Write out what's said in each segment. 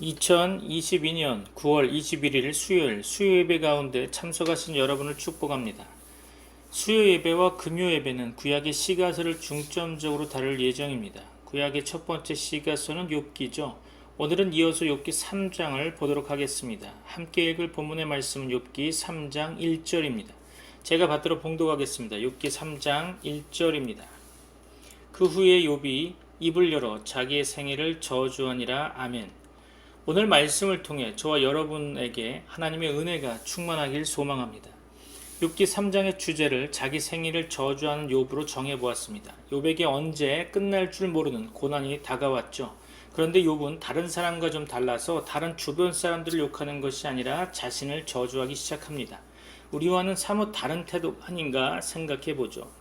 2022년 9월 21일 수요일 수요 예배 가운데 참석하신 여러분을 축복합니다. 수요 예배와 금요 예배는 구약의 시가서를 중점적으로 다룰 예정입니다. 구약의 첫 번째 시가서는 욥기죠. 오늘은 이어서 욥기 3장을 보도록 하겠습니다. 함께 읽을 본문의 말씀은 욥기 3장 1절입니다. 제가 받들어 봉독하겠습니다. 욥기 3장 1절입니다. 그 후에 욥이 입을 열어 자기의 생애를 저주하니라. 아멘. 오늘 말씀을 통해 저와 여러분에게 하나님의 은혜가 충만하길 소망합니다. 욥기 3장의 주제를 자기 생일을 저주하는 욥으로 정해보았습니다. 욥에게 언제 끝날 줄 모르는 고난이 다가왔죠. 그런데 욥은 다른 사람과 좀 달라서 다른 주변 사람들을 욕하는 것이 아니라 자신을 저주하기 시작합니다. 우리와는 사뭇 다른 태도 아닌가 생각해보죠.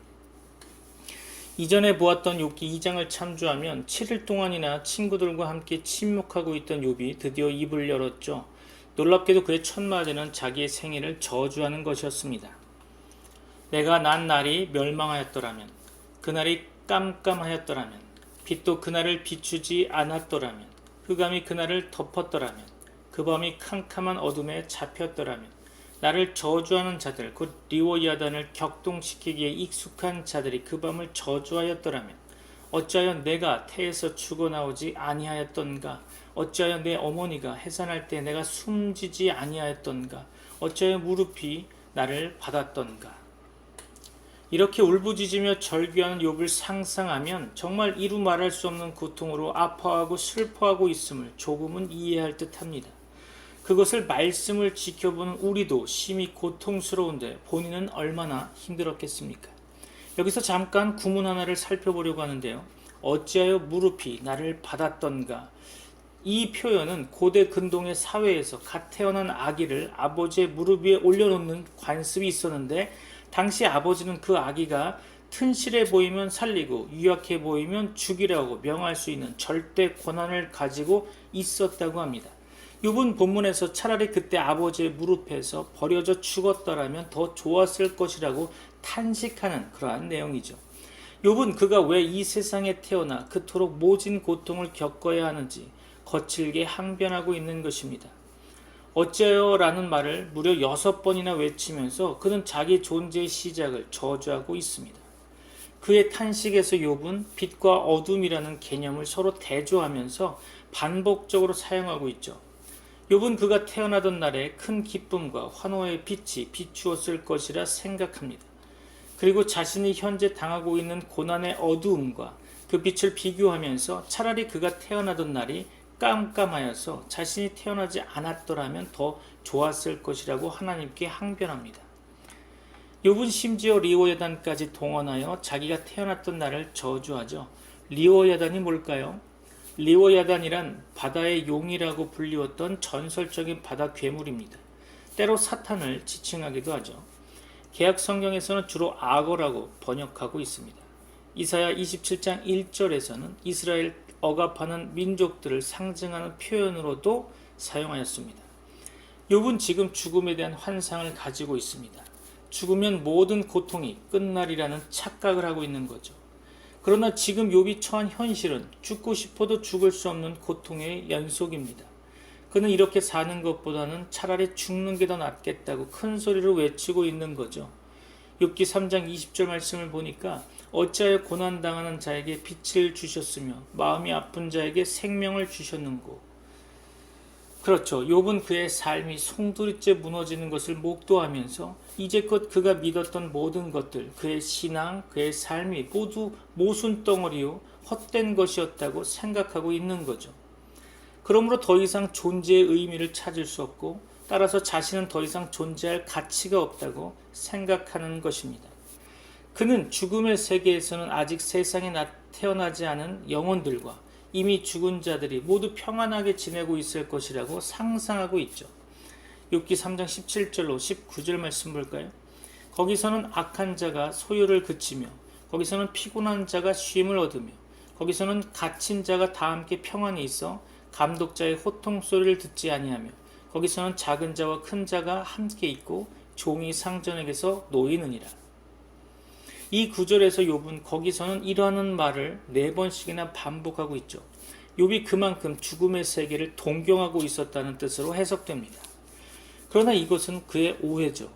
이전에 보았던 욥기 2장을 참조하면 7일 동안이나 친구들과 함께 침묵하고 있던 욥이 드디어 입을 열었죠. 놀랍게도 그의 첫 마디는 자기의 생일을 저주하는 것이었습니다. 내가 난 날이 멸망하였더라면, 그날이 깜깜하였더라면, 빛도 그날을 비추지 않았더라면, 흑암이 그날을 덮었더라면, 그 밤이 캄캄한 어둠에 잡혔더라면, 나를 저주하는 자들, 곧 리워야단을 격동시키기에 익숙한 자들이 그 밤을 저주하였더라면, 어찌하여 내가 태에서 죽어나오지 아니하였던가? 어찌하여 내 어머니가 해산할 때 내가 숨지지 아니하였던가? 어찌하여 무릎이 나를 받았던가? 이렇게 울부짖으며 절규하는 욥을 상상하면 정말 이루 말할 수 없는 고통으로 아파하고 슬퍼하고 있음을 조금은 이해할 듯합니다. 그것을 말씀을 지켜보는 우리도 심히 고통스러운데 본인은 얼마나 힘들었겠습니까? 여기서 잠깐 구문 하나를 살펴보려고 하는데요. 어찌하여 무릎이 나를 받았던가? 이 표현은 고대 근동의 사회에서 갓 태어난 아기를 아버지의 무릎 위에 올려놓는 관습이 있었는데, 당시 아버지는 그 아기가 튼실해 보이면 살리고 유약해 보이면 죽이라고 명할 수 있는 절대 권한을 가지고 있었다고 합니다. 욥은 본문에서 차라리 그때 아버지의 무릎에서 버려져 죽었더라면 더 좋았을 것이라고 탄식하는 그러한 내용이죠. 욥은 그가 왜 이 세상에 태어나 그토록 모진 고통을 겪어야 하는지 거칠게 항변하고 있는 것입니다. 어째요? 라는 말을 무려 6번이나 외치면서 그는 자기 존재의 시작을 저주하고 있습니다. 그의 탄식에서 욥은 빛과 어둠이라는 개념을 서로 대조하면서 반복적으로 사용하고 있죠. 욥은 그가 태어나던 날에 큰 기쁨과 환호의 빛이 비추었을 것이라 생각합니다. 그리고 자신이 현재 당하고 있는 고난의 어두움과 그 빛을 비교하면서 차라리 그가 태어나던 날이 깜깜하여서 자신이 태어나지 않았더라면 더 좋았을 것이라고 하나님께 항변합니다. 욥은 심지어 리워야단까지 동원하여 자기가 태어났던 날을 저주하죠. 리워야단이 뭘까요? 리워야단이란 바다의 용이라고 불리웠던 전설적인 바다 괴물입니다. 때로 사탄을 지칭하기도 하죠. 개약 성경에서는 주로 악어라고 번역하고 있습니다. 이사야 27장 1절에서는 이스라엘 억압하는 민족들을 상징하는 표현으로도 사용하였습니다. 욥은 지금 죽음에 대한 환상을 가지고 있습니다. 죽으면 모든 고통이 끝날이라는 착각을 하고 있는 거죠. 그러나 지금 욥이 처한 현실은 죽고 싶어도 죽을 수 없는 고통의 연속입니다. 그는 이렇게 사는 것보다는 차라리 죽는 게 더 낫겠다고 큰 소리로 외치고 있는 거죠. 욥기 3장 20절 말씀을 보니까 어찌하여 고난당하는 자에게 빛을 주셨으며 마음이 아픈 자에게 생명을 주셨는고. 그렇죠. 욥은 그의 삶이 송두리째 무너지는 것을 목도하면서 이제껏 그가 믿었던 모든 것들, 그의 신앙, 그의 삶이 모두 모순덩어리요 헛된 것이었다고 생각하고 있는 거죠. 그러므로 더 이상 존재의 의미를 찾을 수 없고, 따라서 자신은 더 이상 존재할 가치가 없다고 생각하는 것입니다. 그는 죽음의 세계에서는 아직 세상에 태어나지 않은 영혼들과 이미 죽은 자들이 모두 평안하게 지내고 있을 것이라고 상상하고 있죠. 욥기 3장 17절로 19절 말씀 볼까요? 거기서는 악한 자가 소유를 그치며, 거기서는 피곤한 자가 쉼을 얻으며, 거기서는 갇힌 자가 다 함께 평안히 있어 감독자의 호통 소리를 듣지 아니하며, 거기서는 작은 자와 큰 자가 함께 있고 종이 상전에게서 놓이느니라. 이 구절에서 욥은 거기서는 이러한 말을 4번씩이나 반복하고 있죠. 욥이 그만큼 죽음의 세계를 동경하고 있었다는 뜻으로 해석됩니다. 그러나 이것은 그의 오해죠.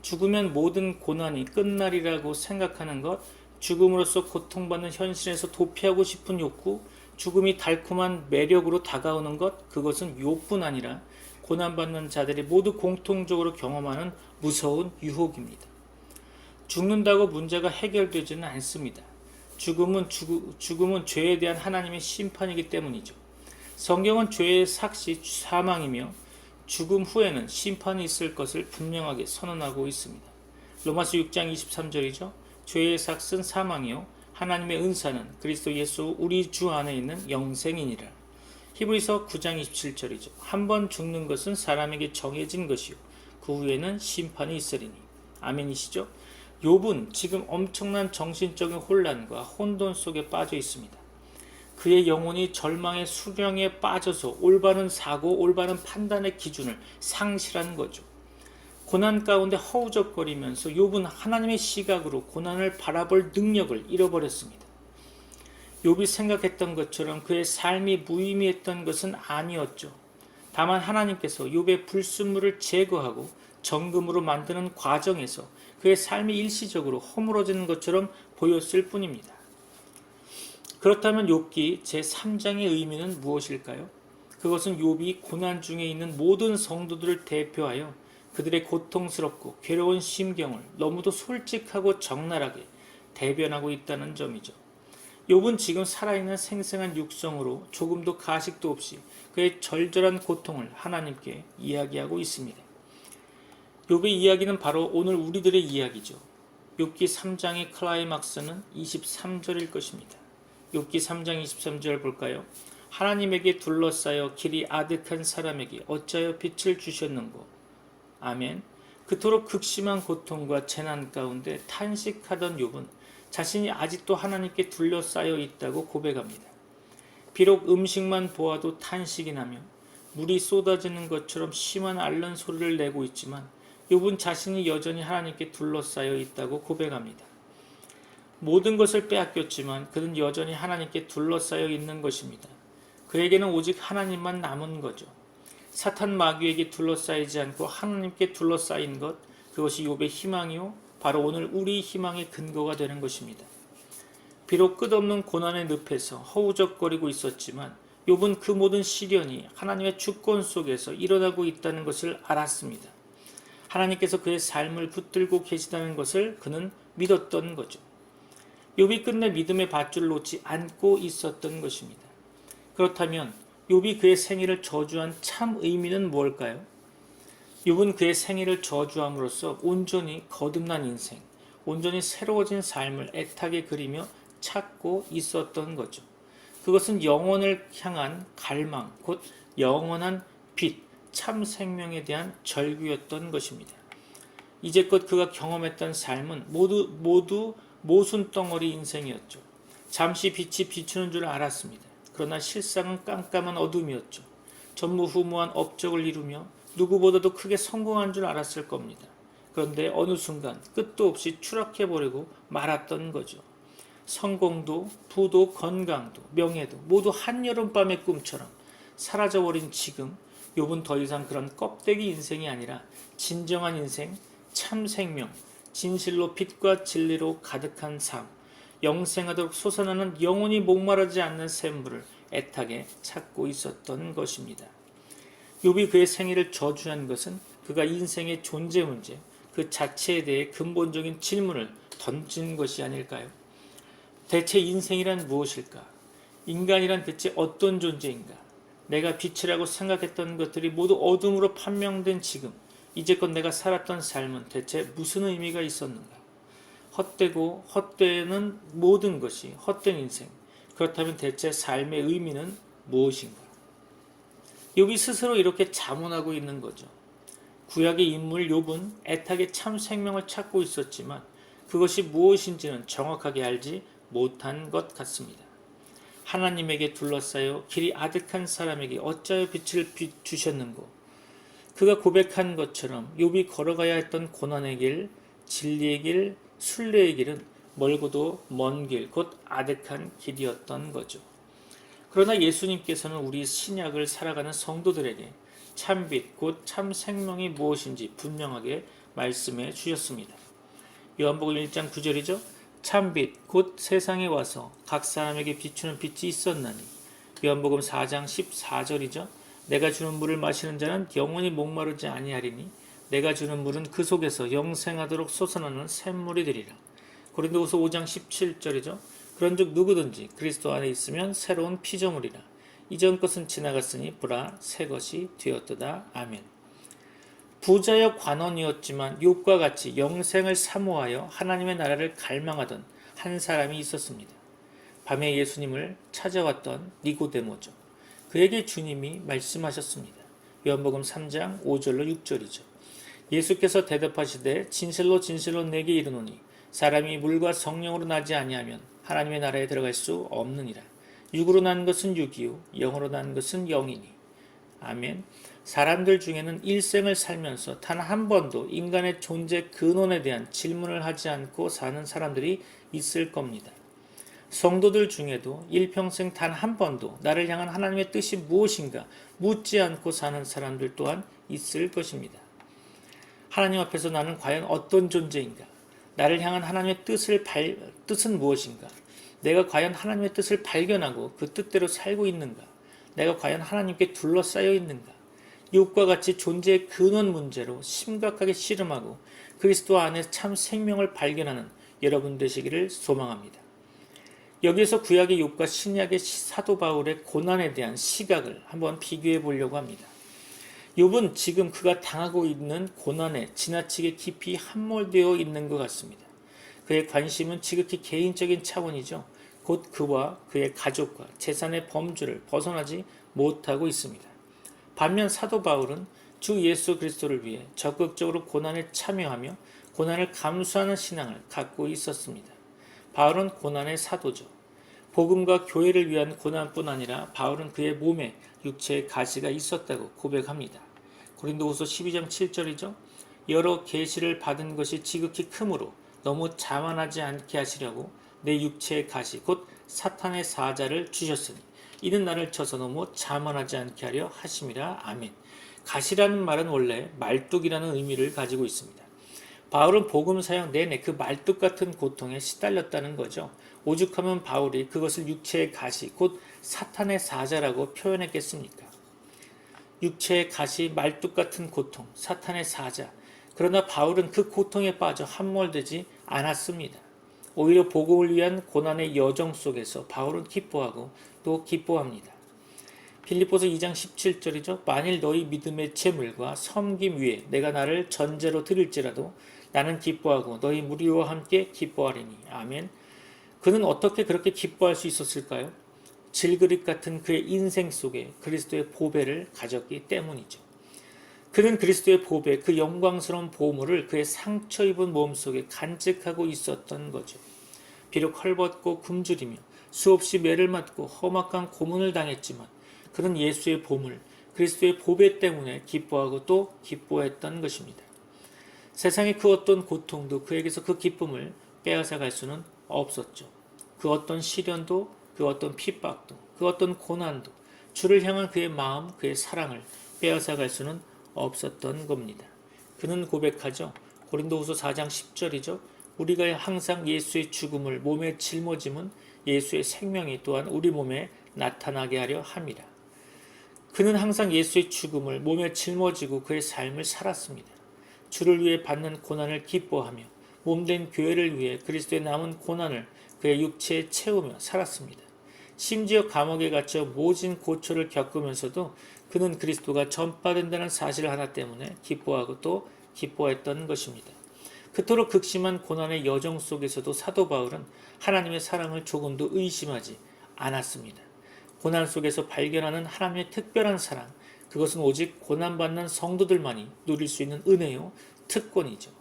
죽으면 모든 고난이 끝날이라고 생각하는 것, 죽음으로써 고통받는 현실에서 도피하고 싶은 욕구, 죽음이 달콤한 매력으로 다가오는 것, 그것은 욥뿐 아니라 고난받는 자들이 모두 공통적으로 경험하는 무서운 유혹입니다. 죽는다고 문제가 해결되지는 않습니다. 죽음은 죄에 대한 하나님의 심판이기 때문이죠. 성경은 죄의 삭시 사망이며 죽음 후에는 심판이 있을 것을 분명하게 선언하고 있습니다. 로마서 6장 23절이죠. 죄의 삭은 사망이요 하나님의 은사는 그리스도 예수 우리 주 안에 있는 영생이니라. 히브리서 9장 27절이죠. 한 번 죽는 것은 사람에게 정해진 것이요 그 후에는 심판이 있으리니. 아멘이시죠? 욥은 지금 엄청난 정신적인 혼란과 혼돈 속에 빠져 있습니다. 그의 영혼이 절망의 수렁에 빠져서 올바른 사고, 올바른 판단의 기준을 상실한 거죠. 고난 가운데 허우적거리면서 욥은 하나님의 시각으로 고난을 바라볼 능력을 잃어버렸습니다. 욥이 생각했던 것처럼 그의 삶이 무의미했던 것은 아니었죠. 다만 하나님께서 욥의 불순물을 제거하고 정금으로 만드는 과정에서 그의 삶이 일시적으로 허물어지는 것처럼 보였을 뿐입니다. 그렇다면 욥기 제3장의 의미는 무엇일까요? 그것은 욥이 고난 중에 있는 모든 성도들을 대표하여 그들의 고통스럽고 괴로운 심경을 너무도 솔직하고 적나라하게 대변하고 있다는 점이죠. 욥은 지금 살아있는 생생한 육성으로 조금도 가식도 없이 그의 절절한 고통을 하나님께 이야기하고 있습니다. 욥의 이야기는 바로 오늘 우리들의 이야기죠. 욥기 3장의 클라이막스는 23절일 것입니다. 욥기 3장 23절 볼까요? 하나님에게 둘러싸여 길이 아득한 사람에게 어찌하여 빛을 주셨는고. 아멘. 그토록 극심한 고통과 재난 가운데 탄식하던 욥은 자신이 아직도 하나님께 둘러싸여 있다고 고백합니다. 비록 음식만 보아도 탄식이 나며 물이 쏟아지는 것처럼 심한 앓는 소리를 내고 있지만 욥은 자신이 여전히 하나님께 둘러싸여 있다고 고백합니다. 모든 것을 빼앗겼지만 그는 여전히 하나님께 둘러싸여 있는 것입니다. 그에게는 오직 하나님만 남은 거죠. 사탄 마귀에게 둘러싸이지 않고 하나님께 둘러싸인 것, 그것이 욥의 희망이요 바로 오늘 우리 희망의 근거가 되는 것입니다. 비록 끝없는 고난의 늪에서 허우적거리고 있었지만 욥은 그 모든 시련이 하나님의 주권 속에서 일어나고 있다는 것을 알았습니다. 하나님께서 그의 삶을 붙들고 계시다는 것을 그는 믿었던 거죠. 욥이 끝내 믿음의 밧줄을 놓지 않고 있었던 것입니다. 그렇다면 욥이 그의 생애를 저주한 참 의미는 무엇일까요? 욥은 그의 생애를 저주함으로써 온전히 거듭난 인생, 온전히 새로워진 삶을 애타게 그리며 찾고 있었던 거죠. 그것은 영혼을 향한 갈망, 곧 영원한 빛, 참 생명에 대한 절규였던 것입니다. 이제껏 그가 경험했던 삶은 모두 모순덩어리 인생이었죠. 잠시 빛이 비추는 줄 알았습니다. 그러나 실상은 깜깜한 어둠이었죠. 전무후무한 업적을 이루며 누구보다도 크게 성공한 줄 알았을 겁니다. 그런데 어느 순간 끝도 없이 추락해버리고 말았던 거죠. 성공도, 부도, 건강도, 명예도 모두 한여름밤의 꿈처럼 사라져버린 지금 욥은 더 이상 그런 껍데기 인생이 아니라 진정한 인생, 참 생명, 진실로 빛과 진리로 가득한 삶, 영생하도록 솟아나는 영원히 목마르지 않는 샘물을 애타게 찾고 있었던 것입니다. 욥이 그의 생애를 저주한 것은 그가 인생의 존재 문제, 그 자체에 대해 근본적인 질문을 던진 것이 아닐까요? 대체 인생이란 무엇일까? 인간이란 대체 어떤 존재인가? 내가 빛이라고 생각했던 것들이 모두 어둠으로 판명된 지금, 이제껏 내가 살았던 삶은 대체 무슨 의미가 있었는가? 헛되고 헛되는 모든 것이 헛된 인생. 그렇다면 대체 삶의 의미는 무엇인가? 욥이 스스로 이렇게 자문하고 있는 거죠. 구약의 인물 욥은 애타게 참 생명을 찾고 있었지만 그것이 무엇인지는 정확하게 알지 못한 것 같습니다. 하나님에게 둘러싸여 길이 아득한 사람에게 어찌하여 빛을 주셨는고. 그가 고백한 것처럼 욥이 걸어가야 했던 고난의 길, 진리의 길, 순례의 길은 멀고도 먼 길, 곧 아득한 길이었던 거죠. 그러나 예수님께서는 우리 신약을 살아가는 성도들에게 참빛 곧 참 생명이 무엇인지 분명하게 말씀해 주셨습니다. 요한복음 1장 9절이죠. 참빛 곧 세상에 와서 각 사람에게 비추는 빛이 있었나니. 요한복음 4장 14절이죠. 내가 주는 물을 마시는 자는 영원히 목마르지 아니하리니 내가 주는 물은 그 속에서 영생하도록 솟아나는 샘물이 되리라. 고린도후서 5장 17절이죠. 그런즉 누구든지 그리스도 안에 있으면 새로운 피조물이라. 이전 것은 지나갔으니 보라 새 것이 되었도다. 아멘. 부자여 관원이었지만 욥과 같이 영생을 사모하여 하나님의 나라를 갈망하던 한 사람이 있었습니다. 밤에 예수님을 찾아왔던 니고데모죠. 그에게 주님이 말씀하셨습니다. 요한복음 3장 5절로 6절이죠. 예수께서 대답하시되 진실로 진실로 내게 이르노니 사람이 물과 성령으로 나지 아니하면 하나님의 나라에 들어갈 수 없느니라. 육으로 난 것은 육이요 영으로 난 것은 영이니. 아멘. 사람들 중에는 일생을 살면서 단 한 번도 인간의 존재 근원에 대한 질문을 하지 않고 사는 사람들이 있을 겁니다. 성도들 중에도 일평생 단 한 번도 나를 향한 하나님의 뜻이 무엇인가 묻지 않고 사는 사람들 또한 있을 것입니다. 하나님 앞에서 나는 과연 어떤 존재인가? 나를 향한 하나님의 뜻은 무엇인가? 내가 과연 하나님의 뜻을 발견하고 그 뜻대로 살고 있는가? 내가 과연 하나님께 둘러싸여 있는가? 욥과 같이 존재의 근원 문제로 심각하게 씨름하고 그리스도 안에 참 생명을 발견하는 여러분 되시기를 소망합니다. 여기에서 구약의 욥과 신약의 사도 바울의 고난에 대한 시각을 한번 비교해 보려고 합니다. 욥은 지금 그가 당하고 있는 고난에 지나치게 깊이 함몰되어 있는 것 같습니다. 그의 관심은 지극히 개인적인 차원이죠. 곧 그와 그의 가족과 재산의 범주를 벗어나지 못하고 있습니다. 반면 사도 바울은 주 예수 그리스도를 위해 적극적으로 고난에 참여하며 고난을 감수하는 신앙을 갖고 있었습니다. 바울은 고난의 사도죠. 복음과 교회를 위한 고난뿐 아니라 바울은 그의 몸에 육체의 가시가 있었다고 고백합니다. 고린도후서 12장 7절이죠. 여러 계시를 받은 것이 지극히 크므로 너무 자만하지 않게 하시려고 내 육체의 가시 곧 사탄의 사자를 주셨으니 이는 나를 쳐서 너무 자만하지 않게 하려 하심이라. 아멘. 가시라는 말은 원래 말뚝이라는 의미를 가지고 있습니다. 바울은 복음 사역 내내 그 말뚝 같은 고통에 시달렸다는 거죠. 오죽하면 바울이 그것을 육체의 가시 곧 사탄의 사자라고 표현했겠습니까? 육체의 가시, 말뚝 같은 고통, 사탄의 사자. 그러나 바울은 그 고통에 빠져 함몰되지 않았습니다. 오히려 복음을 위한 고난의 여정 속에서 바울은 기뻐하고 또 기뻐합니다. 빌립보서 2장 17절이죠. 만일 너희 믿음의 재물과 섬김 위에 내가 나를 전제로 드릴지라도 나는 기뻐하고 너희 무리와 함께 기뻐하리니. 아멘. 그는 어떻게 그렇게 기뻐할 수 있었을까요? 질그릇 같은 그의 인생 속에 그리스도의 보배를 가졌기 때문이죠. 그는 그리스도의 보배, 그 영광스러운 보물을 그의 상처 입은 몸속에 간직하고 있었던 거죠. 비록 헐벗고 굶주리며 수없이 매를 맞고 험악한 고문을 당했지만 그는 예수의 보물, 그리스도의 보배 때문에 기뻐하고 또 기뻐했던 것입니다. 세상의 그 어떤 고통도 그에게서 그 기쁨을 빼앗아 갈 수는 없었죠. 그 어떤 시련도, 그 어떤 핍박도, 그 어떤 고난도 주를 향한 그의 마음, 그의 사랑을 빼앗아 갈 수는 없었던 겁니다. 그는 고백하죠. 고린도후서 4장 10절이죠. 우리가 항상 예수의 죽음을 몸에 짊어짐은 예수의 생명이 또한 우리 몸에 나타나게 하려 함이라. 그는 항상 예수의 죽음을 몸에 짊어지고 그의 삶을 살았습니다. 주를 위해 받는 고난을 기뻐하며 몸된 교회를 위해 그리스도의 남은 고난을 그의 육체에 채우며 살았습니다. 심지어 감옥에 갇혀 모진 고초를 겪으면서도 그는 그리스도가 전파된다는 사실 하나 때문에 기뻐하고 또 기뻐했던 것입니다. 그토록 극심한 고난의 여정 속에서도 사도 바울은 하나님의 사랑을 조금도 의심하지 않았습니다. 고난 속에서 발견하는 하나님의 특별한 사랑, 그것은 오직 고난받는 성도들만이 누릴 수 있는 은혜요, 특권이죠.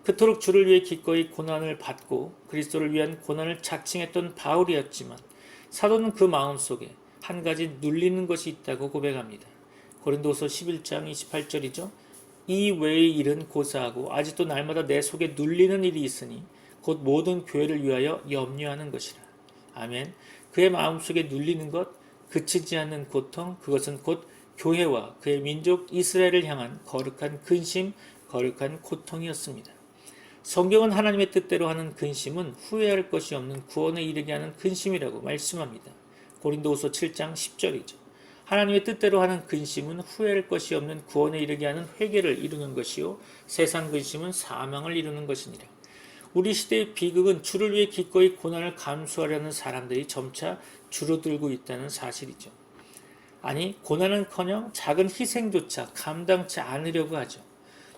그토록 주를 위해 기꺼이 고난을 받고 그리스도를 위한 고난을 자칭했던 바울이었지만 사도는 그 마음속에 한 가지 눌리는 것이 있다고 고백합니다. 고린도서 11장 28절이죠. 이 외의 일은 고사하고 아직도 날마다 내 속에 눌리는 일이 있으니 곧 모든 교회를 위하여 염려하는 것이라. 아멘. 그의 마음속에 눌리는 것, 그치지 않는 고통, 그것은 곧 교회와 그의 민족 이스라엘을 향한 거룩한 근심, 거룩한 고통이었습니다. 성경은 하나님의 뜻대로 하는 근심은 후회할 것이 없는 구원에 이르게 하는 근심이라고 말씀합니다. 고린도후서 7장 10절이죠. 하나님의 뜻대로 하는 근심은 후회할 것이 없는 구원에 이르게 하는 회개를 이루는 것이요 세상 근심은 사망을 이루는 것이니라. 우리 시대의 비극은 주를 위해 기꺼이 고난을 감수하려는 사람들이 점차 줄어들고 있다는 사실이죠. 아니, 고난은커녕 작은 희생조차 감당치 않으려고 하죠.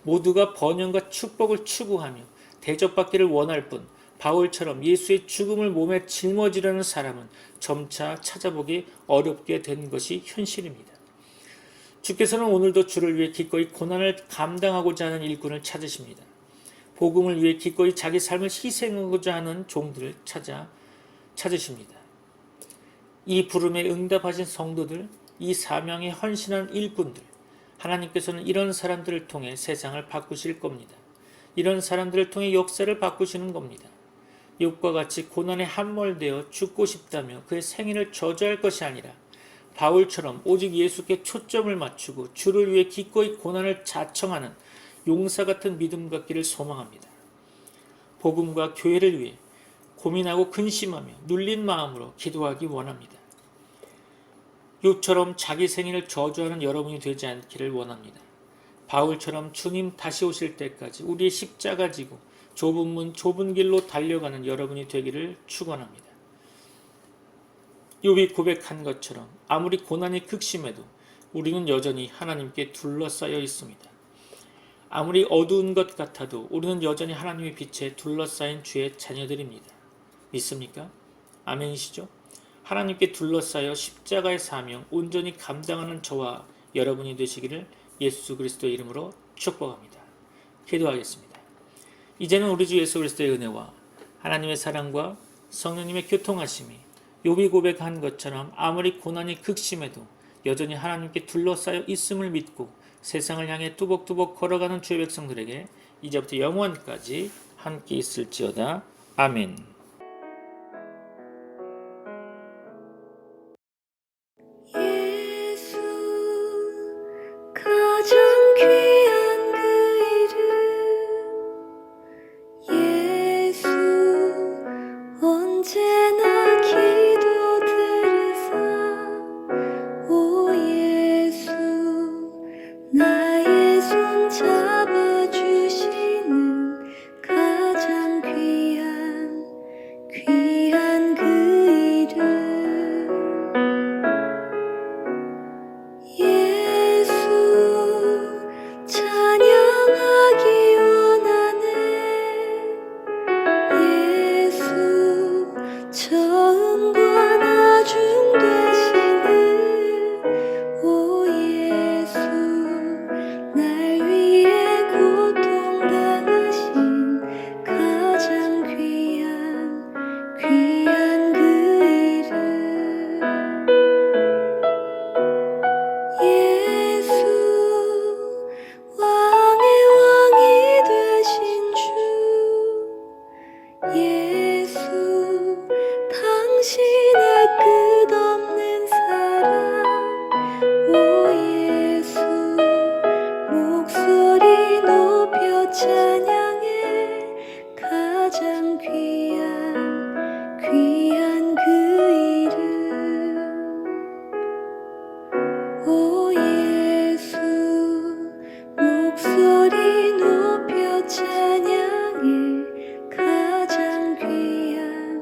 모두가 번영과 축복을 추구하며 대접받기를 원할 뿐 바울처럼 예수의 죽음을 몸에 짊어지려는 사람은 점차 찾아보기 어렵게 된 것이 현실입니다. 주께서는 오늘도 주를 위해 기꺼이 고난을 감당하고자 하는 일꾼을 찾으십니다. 복음을 위해 기꺼이 자기 삶을 희생하고자 하는 종들을 찾으십니다. 이 부름에 응답하신 성도들, 이 사명에 헌신한 일꾼들, 하나님께서는 이런 사람들을 통해 세상을 바꾸실 겁니다. 이런 사람들을 통해 역사를 바꾸시는 겁니다. 욥과 같이 고난에 함몰되어 죽고 싶다며 그의 생애를 저주할 것이 아니라 바울처럼 오직 예수께 초점을 맞추고 주를 위해 기꺼이 고난을 자청하는 용사 같은 믿음 갖기를 소망합니다. 복음과 교회를 위해 고민하고 근심하며 눌린 마음으로 기도하기 원합니다. 욥처럼 자기 생일을 저주하는 여러분이 되지 않기를 원합니다. 바울처럼 주님 다시 오실 때까지 우리의 십자가 지고 좁은 문 좁은 길로 달려가는 여러분이 되기를 축원합니다. 욥이 고백한 것처럼 아무리 고난이 극심해도 우리는 여전히 하나님께 둘러싸여 있습니다. 아무리 어두운 것 같아도 우리는 여전히 하나님의 빛에 둘러싸인 주의 자녀들입니다. 믿습니까? 아멘이시죠? 하나님께 둘러싸여 십자가의 사명 온전히 감당하는 저와 여러분이 되시기를 예수 그리스도의 이름으로 축복합니다. 기도하겠습니다. 이제는 우리 주 예수 그리스도의 은혜와 하나님의 사랑과 성령님의 교통하심이 욥이 고백한 것처럼 아무리 고난이 극심해도 여전히 하나님께 둘러싸여 있음을 믿고 세상을 향해 뚜벅뚜벅 걸어가는 주의 백성들에게 이제부터 영원까지 함께 있을지어다. 아멘. 예수 가장 귀한 그 이름 예수 언제나 기도 들으사 오 예수 나의 손 잡아주시는 가장 귀한 그 이름 예수 찬양하기 원하네 예수 처음과 나중 되시는 오 예수 날 위해 고통당하신 가장 귀한 그 이름 예수 왕의 왕이 되신 주 예수 당신의 끝없는 사랑 오 예수 목소리 높여 찬양해 가장 귀한 그 이름 오 예수 목소리 높여 찬양해 가장 귀한